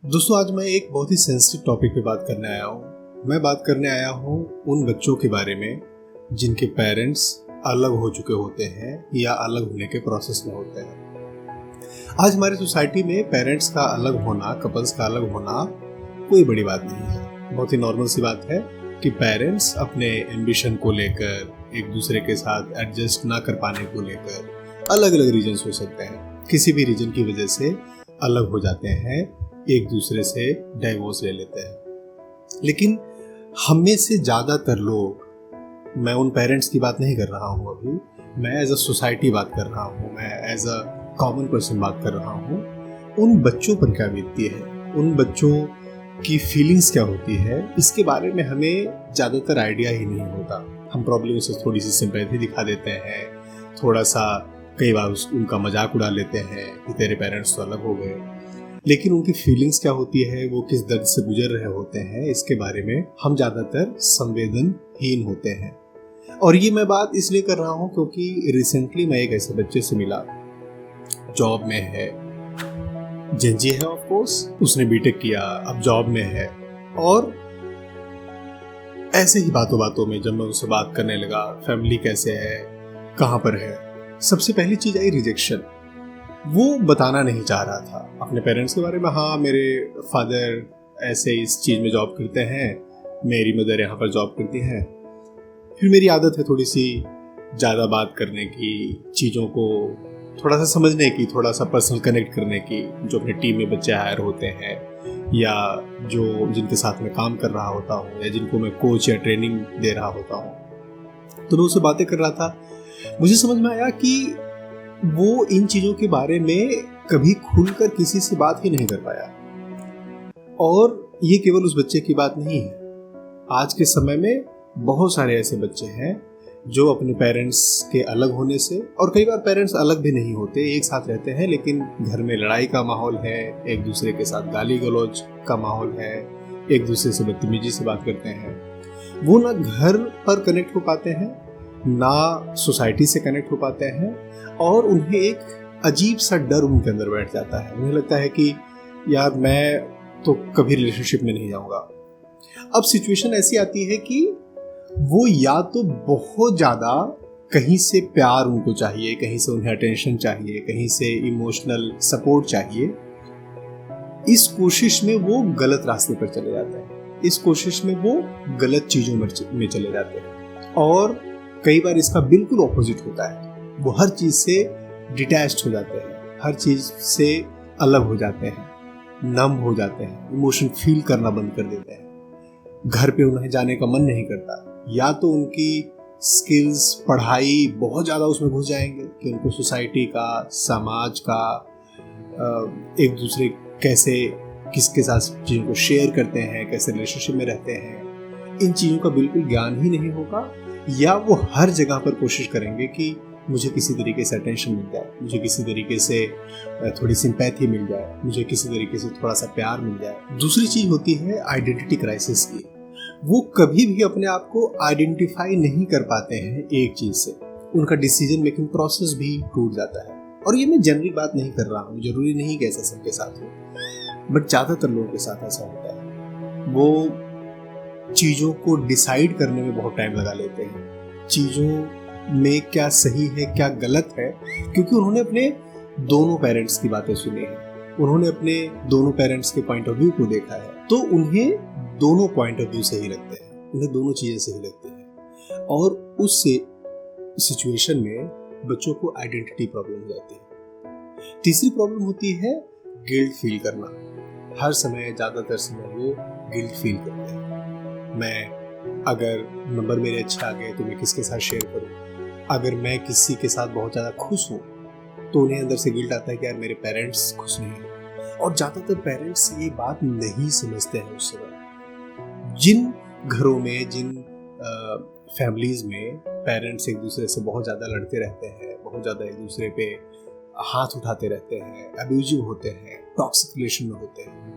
दोस्तों, आज मैं एक बहुत ही सेंसिटिव टॉपिक पे बात करने आया हूँ। मैं बात करने आया हूँ उन बच्चों के बारे में जिनके पेरेंट्स अलग हो चुके होते हैं या अलग होने के प्रोसेस में होते हैं। आज हमारी सोसाइटी में पेरेंट्स का अलग होना, कपल्स का अलग होना कोई बड़ी बात नहीं है। बहुत ही नॉर्मल सी बात है कि पेरेंट्स अपने एम्बिशन को लेकर, एक दूसरे के साथ एडजस्ट ना कर पाने को लेकर अलग अलग रीजन्स हो सकते हैं। किसी भी रीजन की वजह से अलग हो जाते हैं, एक दूसरे से डाइवोर्स ले लेते हैं। लेकिन हम में से ज़्यादातर लोग, मैं उन पेरेंट्स की बात नहीं कर रहा हूँ अभी, मैं एज अ सोसाइटी बात कर रहा हूँ, मैं एज अ कॉमन पर्सन बात कर रहा हूँ। उन बच्चों पर क्या बीतती है, उन बच्चों की फीलिंग्स क्या होती है, इसके बारे में हमें ज़्यादातर आइडिया ही नहीं होता। हम प्रॉब्लम से थोड़ी सी सिंपैथी दिखा देते हैं, थोड़ा सा कई बार उनका मजाक उड़ा लेते हैं कि तेरे पेरेंट्स तो अलग हो गए। लेकिन उनकी फीलिंग्स क्या होती है, वो किस दर्द से गुजर रहे होते हैं, इसके बारे में हम ज़्यादातर संवेदनहीन होते हैं। और ये मैं बात इसलिए कर रहा हूँ क्योंकि रिसेंटली मैं एक ऐसे बच्चे से मिला, जॉब में है, जेंजी है ऑफ कोर्स, उसने बीटेक किया, अब जॉब में है। और ऐसे ही बातों बातों में जब मैं उससे बात करने लगा, फैमिली कैसे है, कहाँ पर है, सबसे पहली चीज आई रिजेक्शन। वो बताना नहीं चाह रहा था अपने पेरेंट्स के बारे में। हाँ, मेरे फादर ऐसे इस चीज़ में जॉब करते हैं, मेरी मदर यहाँ पर जॉब करती हैं। फिर मेरी आदत है थोड़ी सी ज़्यादा बात करने की, चीज़ों को थोड़ा सा समझने की, थोड़ा सा पर्सनल कनेक्ट करने की। जो अपने टीम में बच्चे हायर होते हैं या जो जिनके साथ मैं काम कर रहा होता हूँ या जिनको मैं कोच या ट्रेनिंग दे रहा होता हूँ, तो मैं उससे बातें कर रहा था। मुझे समझ में आया कि वो इन चीज़ों के बारे में कभी खुलकर किसी से बात ही नहीं कर पाया। और ये केवल उस बच्चे की बात नहीं है। आज के समय में बहुत सारे ऐसे बच्चे हैं जो अपने पेरेंट्स के अलग होने से, और कई बार पेरेंट्स अलग भी नहीं होते, एक साथ रहते हैं, लेकिन घर में लड़ाई का माहौल है, एक दूसरे के साथ गाली गलौज का माहौल है, एक दूसरे से बदतमीजी से बात करते हैं। वो ना घर पर कनेक्ट हो पाते हैं, ना सोसाइटी से कनेक्ट हो पाते हैं, और उन्हें एक अजीब सा डर उनके अंदर बैठ जाता है। उन्हें लगता है कि यार मैं तो कभी रिलेशनशिप में नहीं जाऊंगा। अब सिचुएशन ऐसी आती है कि वो या तो बहुत ज़्यादा कहीं से प्यार उनको चाहिए, कहीं से उन्हें अटेंशन चाहिए, कहीं से इमोशनल सपोर्ट चाहिए। इस कोशिश में वो गलत रास्ते पर चले जाते हैं, इस कोशिश में वो गलत चीज़ों में चले जाते हैं। और कई बार इसका बिल्कुल ऑपोजिट होता है, वो हर चीज़ से डिटैच्ड हो जाते हैं, हर चीज़ से अलग हो जाते हैं, नम हो जाते हैं, इमोशन फील करना बंद कर देते हैं। घर पे उन्हें जाने का मन नहीं करता। या तो उनकी स्किल्स, पढ़ाई बहुत ज़्यादा उसमें घुस जाएंगे कि उनको सोसाइटी का, समाज का, एक दूसरे कैसे किसके साथ चीज़ों को शेयर करते हैं, कैसे रिलेशनशिप में रहते हैं, इन चीज़ों का बिल्कुल ज्ञान ही नहीं होगा। या वो हर जगह पर कोशिश करेंगे कि मुझे किसी तरीके से अटेंशन मिल जाए, मुझे किसी तरीके से थोड़ी सिंपैथी मिल जाए, मुझे किसी तरीके से थोड़ा सा प्यार मिल जाए। दूसरी चीज़ होती है आइडेंटिटी क्राइसिस की। वो कभी भी अपने आप को आइडेंटिफाई नहीं कर पाते हैं एक चीज़ से, उनका डिसीजन मेकिंग प्रोसेस भी टूट जाता है। और ये मैं जनरल बात नहीं कर रहा हूँ, जरूरी नहीं कि ऐसा सबके साथ हो, बट ज़्यादातर लोगों के साथ ऐसा होता है। वो चीज़ों को डिसाइड करने में बहुत टाइम लगा लेते हैं, चीज़ों में क्या सही है क्या गलत है, क्योंकि उन्होंने अपने दोनों पेरेंट्स की बातें सुनी है, उन्होंने अपने दोनों पेरेंट्स के पॉइंट ऑफ व्यू को देखा है, तो उन्हें दोनों पॉइंट ऑफ व्यू सही लगते हैं, उन्हें दोनों चीज़ें सही लगती हैं। और उस सिचुएशन में बच्चों को आइडेंटिटी प्रॉब्लम हो जाती है। तीसरी प्रॉब्लम होती है गिल्ट फील करना। हर समय, ज़्यादातर समय वो गिल्ट फील करते हैं। मैं अगर नंबर मेरे अच्छे आ गए तो मैं किसके साथ शेयर करूं, अगर मैं किसी के साथ बहुत ज़्यादा खुश हूं तो उन्हें अंदर से गिल्ट आता है कि यार मेरे पेरेंट्स खुश नहीं हैं। और ज़्यादातर पेरेंट्स ये बात नहीं समझते हैं उस समय। जिन घरों में, जिन फैमिलीज़ में पेरेंट्स एक दूसरे से बहुत ज़्यादा लड़ते रहते हैं, बहुत ज़्यादा एक दूसरे पे हाथ उठाते रहते हैं, अब्यूजिव होते हैं, टॉक्सिक रिलेशन में होते हैं,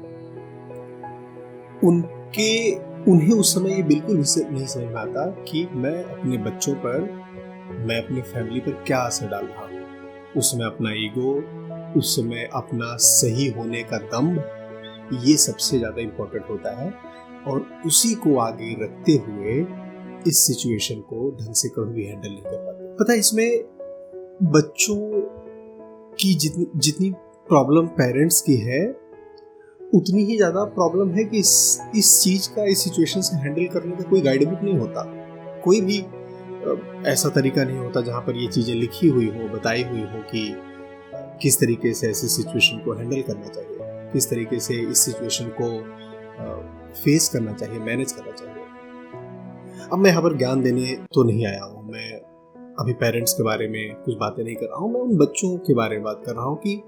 उन्हें उस समय ये बिल्कुल नहीं समझ में आता कि मैं अपने बच्चों पर, मैं अपनी फैमिली पर क्या असर डाल रहा हूँ। उस समय अपना ईगो, उस समय अपना सही होने का दम्भ, ये सबसे ज़्यादा इम्पोर्टेंट होता है, और उसी को आगे रखते हुए इस सिचुएशन को ढंग से कभी भी हैंडल नहीं कर पाते। पता है, इसमें बच्चों की जितनी प्रॉब्लम पेरेंट्स की है, उतनी ही ज़्यादा प्रॉब्लम है कि इस चीज़ का, इस सिचुएशन से हैंडल करने का कोई गाइड बुक नहीं होता। कोई भी ऐसा तरीका नहीं होता जहाँ पर ये चीज़ें लिखी हुई हो, बताई हुई हो कि किस तरीके से ऐसी सिचुएशन को हैंडल करना चाहिए, किस तरीके से इस सिचुएशन को फेस करना चाहिए, मैनेज करना चाहिए। अब मैं यहाँ पर ज्ञान देने तो नहीं आया हूँ, मैं अभी पेरेंट्स के बारे में कुछ बातें नहीं कर रहा हूँ, मैं उन बच्चों के बारे में बात कर रहा हूँ कि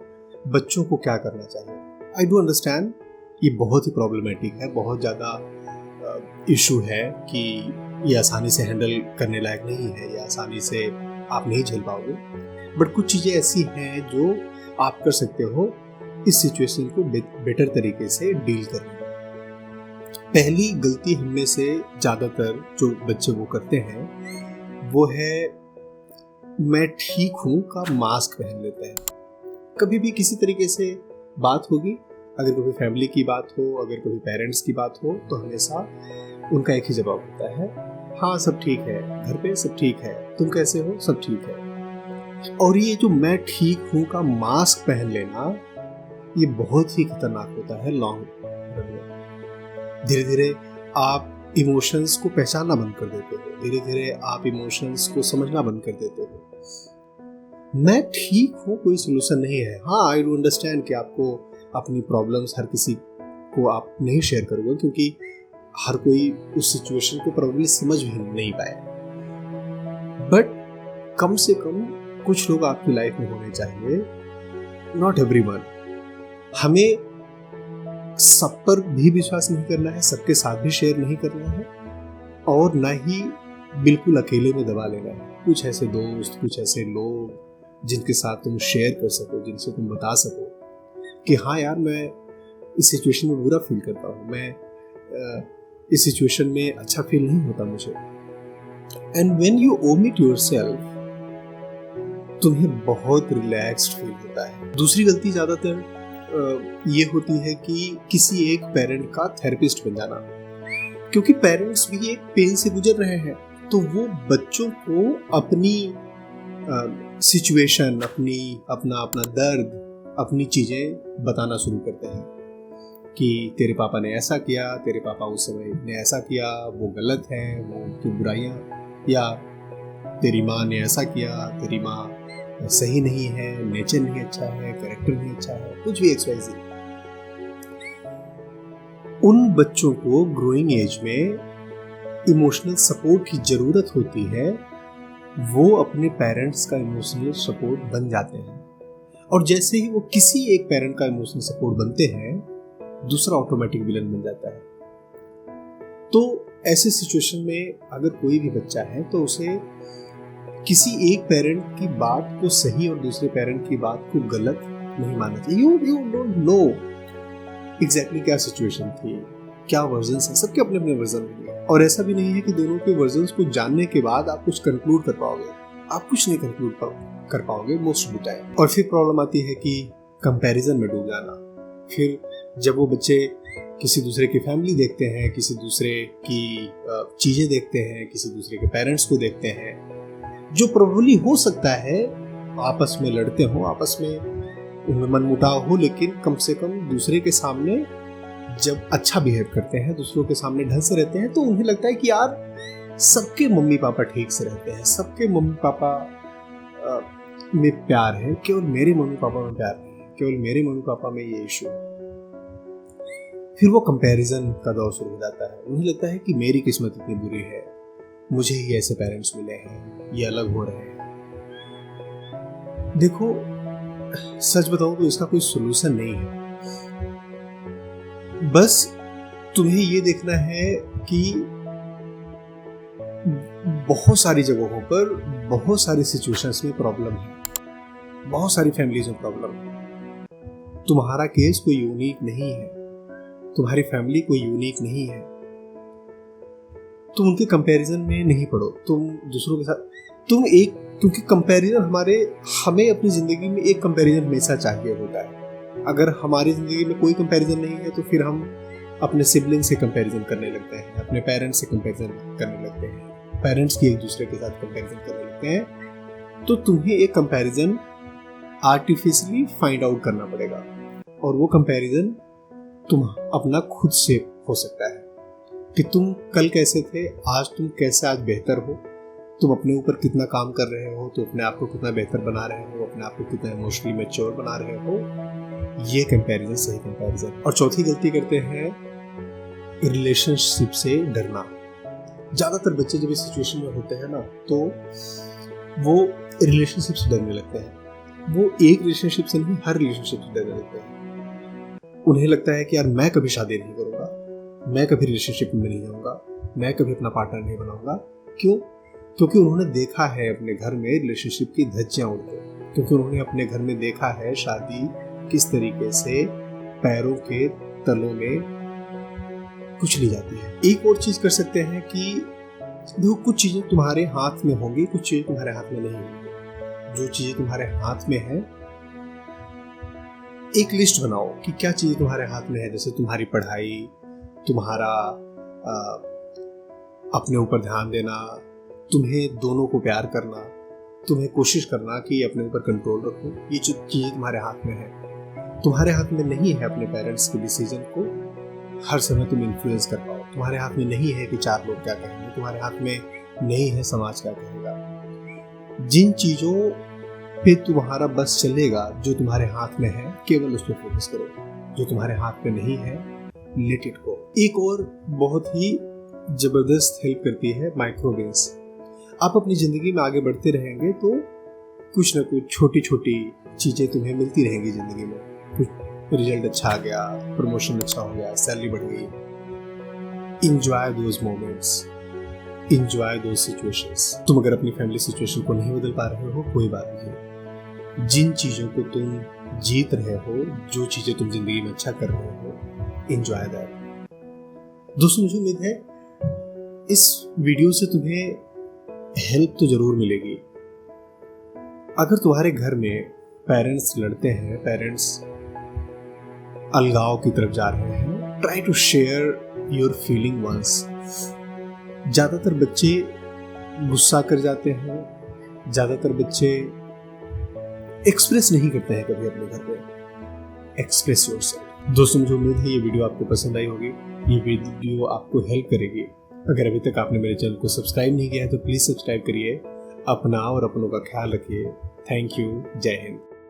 बच्चों को क्या करना चाहिए। आई डू अंडरस्टैंड ये बहुत ही प्रॉब्लमेटिक है, बहुत ज़्यादा इशू है कि ये आसानी से हैंडल करने लायक नहीं है, ये आसानी से आप नहीं झेल पाओगे, बट कुछ चीज़ें ऐसी हैं जो आप कर सकते हो इस सिचुएशन को बेटर तरीके से डील करने में। पहली गलती हम से ज़्यादातर जो बच्चे वो करते हैं वो है मैं ठीक हूँ का मास्क पहन लेते हैं। कभी भी किसी तरीके से बात होगी, अगर कभी फैमिली की बात हो, अगर कभी पेरेंट्स की बात हो, तो हमेशा उनका एक ही जवाब होता है, हाँ सब ठीक है, घर पे सब ठीक है, तुम कैसे हो, सब ठीक है। और ये जो मैं ठीक हूँ का मास्क पहन लेना, ये बहुत ही खतरनाक होता है लॉन्ग रन में। धीरे धीरे आप इमोशंस को पहचानना बंद कर देते हो, धीरे धीरे आप इमोशंस को समझना बंद कर देते हो। मैं ठीक हूँ कोई सोल्यूशन नहीं है। हाँ, आई डू अंडरस्टैंड कि आपको अपनी प्रॉब्लम्स हर किसी को आप नहीं शेयर करोगे, क्योंकि हर कोई उस सिचुएशन को प्रोबेबली समझ भी नहीं पाए, बट कम से कम कुछ लोग आपकी लाइफ में होने चाहिए, नॉट एवरीवन। हमें सब पर भी विश्वास नहीं करना है, सबके साथ भी शेयर नहीं करना है, और ना ही बिल्कुल अकेले में दबा लेना है। कुछ ऐसे दोस्त, कुछ ऐसे लोग जिनके साथ तुम शेयर कर सको, जिनसे तुम बता सको कि हाँ यार, मैं इस सिचुएशन में बुरा फील करता हूँ, मैं इस सिचुएशन में अच्छा फील नहीं होता मुझे। And when you omit yourself, तुम्हें बहुत रिलैक्स्ड फील होता है। दूसरी गलती ज्यादातर ये होती है कि किसी एक पेरेंट का थेरेपिस्ट बन जाना, क्योंकि पेरेंट्स भी एक पेन से गुजर रहे हैं, तो वो बच्चों को अपनी सिचुएशन, अपना दर्द, अपनी चीजें बताना शुरू करते हैं कि तेरे पापा ने ऐसा किया, तेरे पापा उस समय ने ऐसा किया, वो गलत है, वो उनकी बुराइयां, या तेरी माँ ने ऐसा किया, तेरी माँ सही नहीं है, नेचर नहीं अच्छा है, कैरेक्टर नहीं अच्छा है, कुछ भी XYZ। उन बच्चों को ग्रोइंग एज में इमोशनल सपोर्ट की जरूरत होती है, वो अपने पेरेंट्स का इमोशनल सपोर्ट बन जाते हैं, और जैसे ही वो किसी एक पेरेंट का इमोशनल सपोर्ट बनते हैं, दूसरा ऑटोमेटिक विलन बन जाता है। तो ऐसे सिचुएशन में अगर कोई भी बच्चा है तो उसे किसी एक पेरेंट की बात को सही और दूसरे पेरेंट की बात को गलत नहीं मानना चाहिए। यू डोंट नो एग्जैक्टली क्या सिचुएशन थी, क्या वर्जन्स हैं, सबके अपने अपने वर्जन होंगे, और ऐसा भी नहीं है कि दोनों के वर्जन्स को जानने के बाद आप कुछ कंक्लूड कर पाओगे। आप कुछ नहीं कंक्लूड कर पाओगे मोस्ट ऑफ द टाइम। और फिर प्रॉब्लम आती है कि कंपैरिजन में डूब जाना। फिर जब वो बच्चे किसी दूसरे की फैमिली देखते हैं, किसी दूसरे की चीजें देखते हैं, किसी दूसरे के पेरेंट्स को देखते हैं, जो प्रोबेबली हो सकता है आपस में लड़ते हो, आपस में उनमें मनमुटाव हो, लेकिन कम से कम दूसरे के सामने जब अच्छा बिहेव करते हैं, दूसरों के सामने ढंग से रहते हैं, तो उन्हें लगता है कि यार सबके मम्मी पापा ठीक से रहते हैं, सबके मम्मी पापा में प्यार है, केवल मेरे मम्मी पापा में प्यार नहीं है, केवल मेरे मम्मी पापा में ये इशू है। फिर वो कंपैरिजन का दौर शुरू हो जाता है। उन्हें लगता है कि मेरी किस्मत इतनी बुरी है, मुझे ही ऐसे पेरेंट्स मिले हैं, ये अलग हो रहे हैं। देखो, सच बताऊं तो इसका कोई सोल्यूशन नहीं है। बस तुम्हें ये देखना है कि बहुत सारी जगहों पर, बहुत सारी सिचुएशंस में प्रॉब्लम है, बहुत सारी फैमिलीज में प्रॉब्लम है। तुम्हारा केस कोई यूनिक नहीं है, तुम्हारी फैमिली कोई यूनिक नहीं है। तुम उनके कंपैरिजन में नहीं पड़ो, तुम दूसरों के साथ तुम एक, क्योंकि कंपैरिजन हमें अपनी जिंदगी में एक कंपैरिजन हमेशा चाहिए होता है। अगर हमारी ज़िंदगी में कोई कंपैरिजन नहीं है तो फिर हम अपने सिबलिंग से कंपैरिजन करने लगते हैं, अपने पेरेंट्स से कंपैरिजन करने लगते हैं, पेरेंट्स की एक दूसरे के साथ कंपैरिजन करने लगते हैं। तो तुम्हें एक कंपैरिजन आर्टिफिशियली फाइंड आउट करना पड़ेगा, और वो कंपैरिजन तुम अपना खुद से हो सकता है कि तुम कल कैसे थे, आज तुम कैसे आज बेहतर हो, तुम अपने ऊपर कितना काम कर रहे हो, तुम अपने आप को कितना बेहतर बना रहे हो, अपने आप को कितना इमोशनली मैच्योर बना रहे हो। ये कंपैरिजन सही कंपैरिजन। और चौथी गलती करते हैं रिलेशनशिप से डरना। ज्यादातर बच्चे जब इस सिचुएशन में होते हैं ना, तो वो रिलेशनशिप से डरने लगते हैं। वो एक रिलेशनशिप से नहीं, हर रिलेशनशिप से डरने लगते हैं। उन्हें लगता है कि यार मैं कभी शादी नहीं करूंगा, मैं कभी रिलेशनशिप में नहीं जाऊंगा, मैं कभी अपना पार्टनर नहीं बनाऊंगा। क्यों? क्योंकि उन्होंने देखा है अपने घर में रिलेशनशिप की धज्जियां उड़ते, क्योंकि उन्होंने अपने घर में देखा है शादी किस तरीके से पैरों के तलों में कुछ नहीं जाती है। एक और चीज कर सकते हैं कि देखो, कुछ चीजें तुम्हारे हाथ में होंगी, कुछ चीजें तुम्हारे हाथ में नहीं होंगी। जो चीजें तुम्हारे हाथ में है, एक लिस्ट बनाओ कि क्या चीजें तुम्हारे हाथ में है। जैसे तुम्हारी पढ़ाई, तुम्हारा अपने ऊपर ध्यान देना, तुम्हें दोनों को प्यार करना, तुम्हें कोशिश करना कि अपने ऊपर कंट्रोल रखो। ये जो चीज़ तुम्हारे हाथ में है, तुम्हारे हाथ में नहीं है अपने पेरेंट्स के डिसीजन को हर समय तुम इन्फ्लुएंस कर पाओ। तुम्हारे हाथ में नहीं है कि चार लोग क्या कहेंगे, तुम्हारे हाथ में नहीं है समाज क्या कहेगा। जिन चीज़ों पे तुम्हारा बस चलेगा, जो तुम्हारे हाथ में है, केवल उस पर फोकस करो। जो तुम्हारे हाथ में नहीं है, लेट इट गो। एक और बहुत ही जबरदस्त हेल्प करती है माइक्रोवेव्स। आप अपनी जिंदगी में आगे बढ़ते रहेंगे तो कुछ ना कुछ छोटी छोटी चीजें तुम्हें मिलती रहेंगी जिंदगी में। कुछ रिजल्ट अच्छा आ गया, प्रमोशन अच्छा हो गया, सैलरी बढ़ गई। Enjoy those moments, enjoy those situations. तुम अगर अपनी फैमिली सिचुएशन को नहीं बदल पा रहे हो, कोई बात नहीं। जिन चीजों को तुम जीत रहे हो, जो चीजें तुम जिंदगी में अच्छा कर रहे हो, इंजॉय दैट। दोस्तों, मुझे उम्मीद है इस वीडियो से तुम्हें हेल्प तो जरूर मिलेगी। अगर तुम्हारे घर में पेरेंट्स लड़ते हैं, पेरेंट्स अलगाव की तरफ जा रहे हैं, try to share your feeling once. ज्यादातर बच्चे गुस्सा कर जाते हैं, ज्यादातर बच्चे एक्सप्रेस नहीं करते हैं कभी अपने घर पे। Express yourself. दोस्तों, मुझे उम्मीद है ये वीडियो आपको पसंद आई होगी, ये वीडियो आपको हेल्प करेगी। अगर अभी तक आपने मेरे चैनल को सब्सक्राइब नहीं किया है तो प्लीज सब्सक्राइब करिए। अपना और अपनों का ख्याल रखिए। Thank you. जय हिंद।